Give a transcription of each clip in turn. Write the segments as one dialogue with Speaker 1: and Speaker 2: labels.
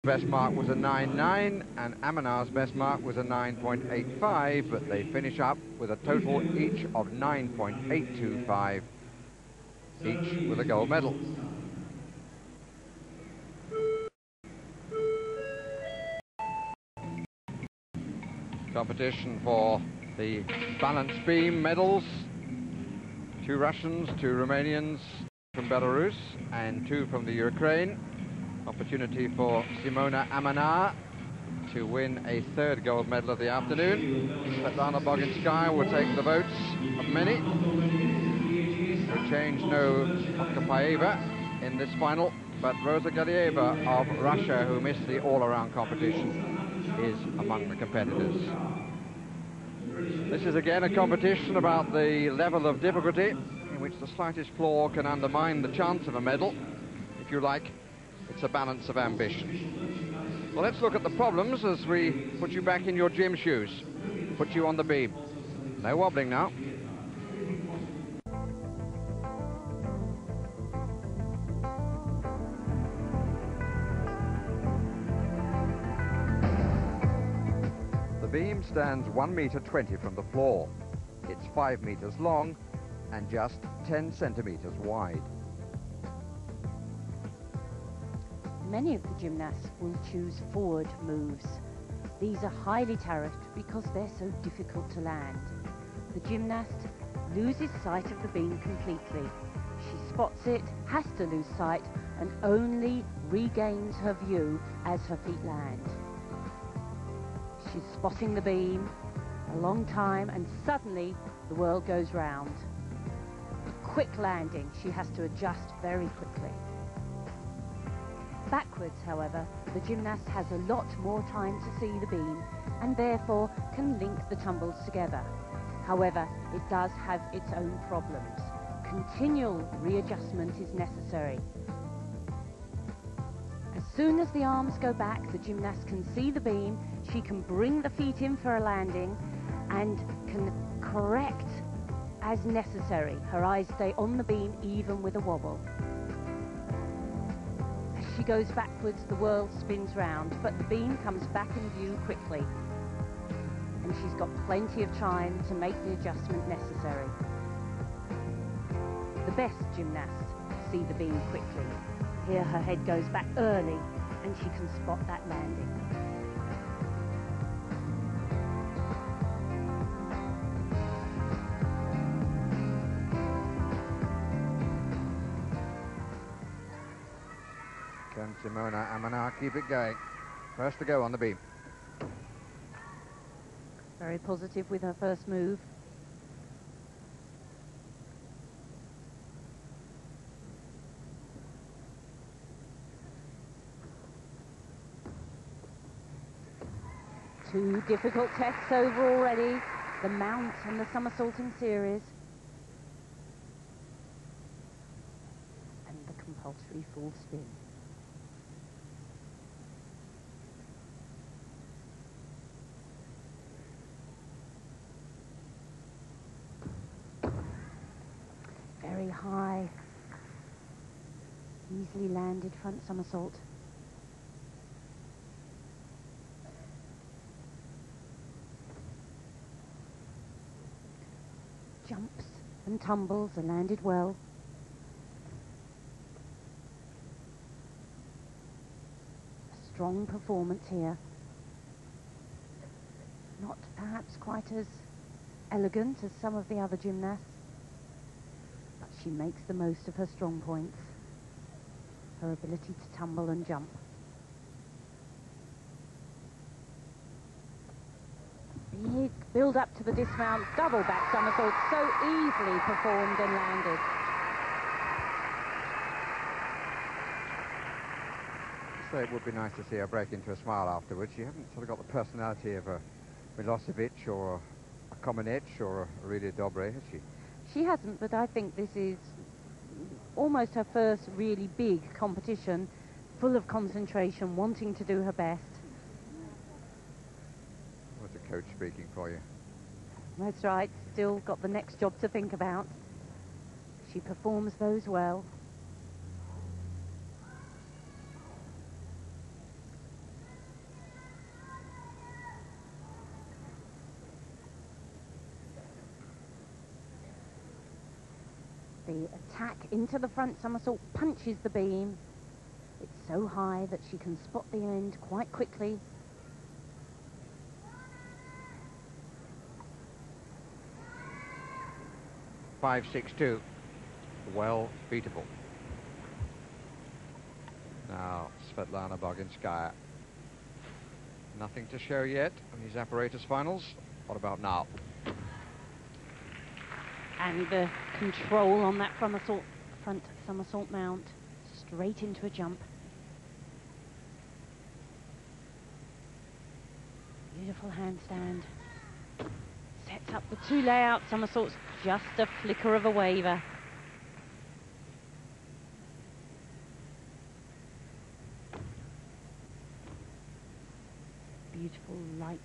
Speaker 1: best mark was a 9.9 and Amanar's best mark was a 9.85, but they finish up with a total each of 9.825, each with a gold medal. Competition for the balance beam medals. 2 Russians, 2 Romanians from Belarus and 2 from the Ukraine. Opportunity for Simona Amanar to win a 3rd gold medal of the afternoon. Svetlana Boginskaya will take the votes of many. No change, no Okapaeva in this final, but Rosa Galieva of Russia, who missed the all-around competition, is among the competitors. This is again a competition about the level of difficulty in which the slightest flaw can undermine the chance of a medal. If you like, it's a balance of ambition. Well, let's look at the problems as we put you back in your gym shoes, put you on the beam. No wobbling now. The beam stands 1.20 meters from the floor. It's 5 meters long and just 10 centimeters wide.
Speaker 2: Many of the gymnasts will choose forward moves. These are highly tariffed because they're so difficult to land. The gymnast loses sight of the beam completely. She spots it, has to lose sight, and only regains her view as her feet land. She's spotting the beam a long time, and suddenly the world goes round. Quick landing, she has to adjust very quickly. Backwards, however, the gymnast has a lot more time to see the beam and therefore can link the tumbles together. However, it does have its own problems. Continual readjustment is necessary. As soon as the arms go back, the gymnast can see the beam, she can bring the feet in for a landing and can correct as necessary. Her eyes stay on the beam even with a wobble. As she goes backwards, the world spins round, but the beam comes back in view quickly. And she's got plenty of time to make the adjustment necessary. The best gymnasts see the beam quickly. Here her head goes back early and she can spot that landing.
Speaker 1: Can Simona Amanar keep it going? First to go on the beam.
Speaker 2: Very positive with her first move. Two difficult tests over already, the mount and the somersaulting series. And the compulsory full spin. Very high, easily landed front somersault. Jumps and tumbles are landed well. A strong performance here. Not perhaps quite as elegant as some of the other gymnasts, but she makes the most of her strong points, her ability to tumble and jump. Big build up to the dismount, double back somersault, so easily performed and landed.
Speaker 1: So it would be nice to see her break into a smile afterwards. She hasn't sort of got the personality of a Milosevic or a Komenich or a Aurelia Dobre, has she?
Speaker 2: She hasn't, but I think this is almost her first really big competition, full of concentration, wanting to do her best.
Speaker 1: What's a coach speaking for you?
Speaker 2: That's right, still got the next job to think about. She performs those well. The attack into the front somersault punches the beam. It's so high that she can spot the end quite quickly.
Speaker 1: .562. Well beatable. Now, Svetlana Boginskaya. Nothing to show yet in these apparatus finals. What about now?
Speaker 2: And the control on that front somersault mount, straight into a jump. Beautiful handstand. Sets up the two layout somersaults, just a flicker of a waver. Beautiful, light,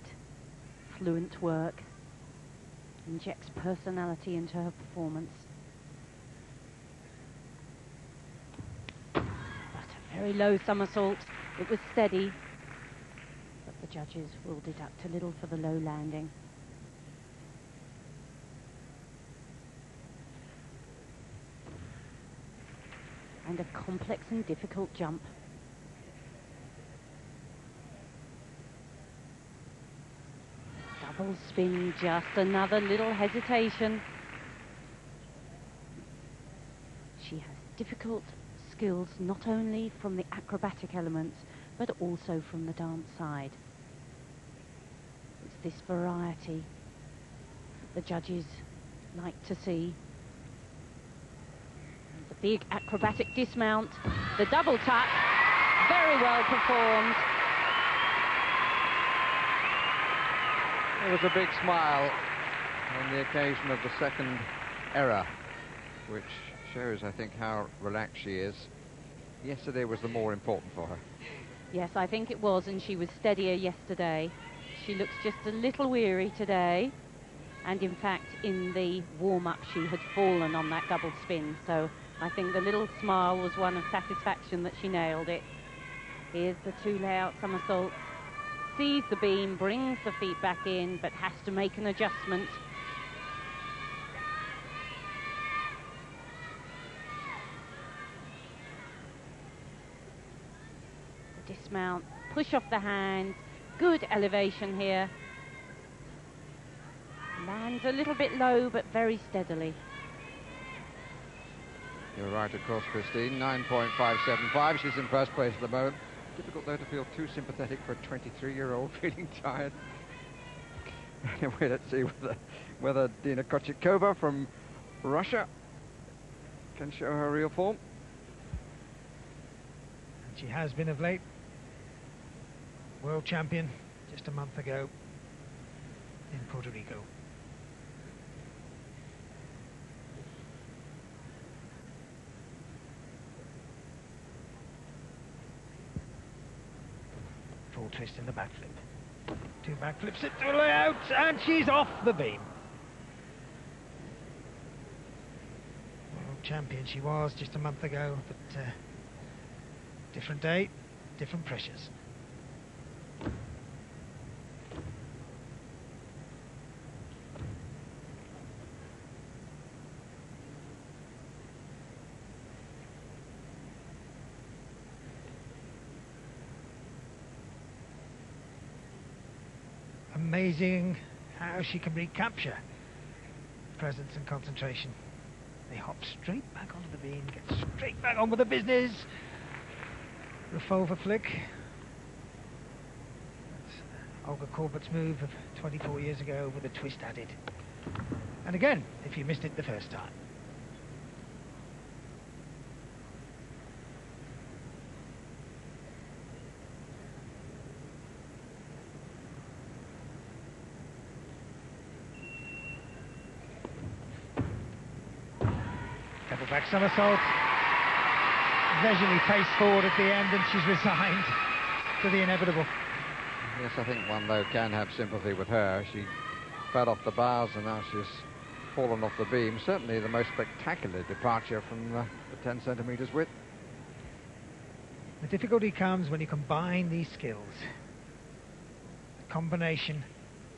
Speaker 2: fluent work. Injects personality into her performance. But a very low somersault. It was steady, but the judges will deduct a little for the low landing. And a complex and difficult jump. Double spin, just another little hesitation. She has difficult skills not only from the acrobatic elements but also from the dance side. It's this variety that the judges like to see. And the big acrobatic dismount, the double tuck, very well performed.
Speaker 1: There was a big smile on the occasion of the second error, which shows, I think, how relaxed she is. Yesterday was the more important for her.
Speaker 2: Yes, I think it was, and she was steadier yesterday. She looks just a little weary today, and in fact, in the warm-up, she had fallen on that double spin, so I think the little smile was one of satisfaction that she nailed it. Here's the two layout somersaults. Sees the beam, brings the feet back in, but has to make an adjustment. The dismount, push off the hands, good elevation here. Lands a little bit low, but very steadily.
Speaker 1: You're right, of course, Christine. 9.575. She's in first place at the moment. Difficult, though, to feel too sympathetic for a 23-year-old feeling tired. Anyway, let's see whether Dina Kochikova from Russia can show her real form.
Speaker 3: And she has been of late. World champion just a month ago in Puerto Rico. Full twist in the backflip. Two backflips into a layout, and she's off the beam. World champion she was just a month ago, but different day, different pressures. Amazing how she can recapture presence and concentration. They hop straight back onto the beam, get straight back on with the business. Revolver flick. That's Olga Korbert's move of 24 years ago with a twist added. And again, if you missed it the first time. Double back somersault. Leisurely pace forward at the end, and she's resigned to the inevitable.
Speaker 1: Yes, I think one, though, can have sympathy with her. She fell off the bars and now she's fallen off the beam. Certainly the most spectacular departure from the 10 centimetres width.
Speaker 3: The difficulty comes when you combine these skills. The combination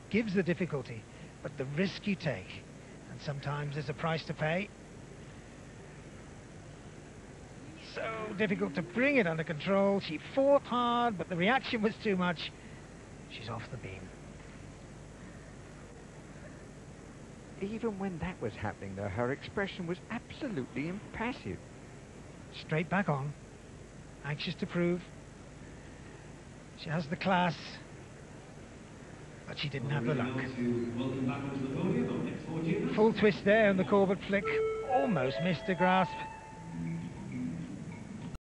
Speaker 3: gives the difficulty, but the risk you take, and sometimes there's a price to pay. so difficult to bring it under control. She fought hard, but the reaction was too much. She's off the beam.
Speaker 1: Even when that was happening, though, her expression was absolutely impassive.
Speaker 3: Straight back on. Anxious to prove she has the class, but she didn't have the luck. Full twist there on the Corbett flick. Almost missed the grasp.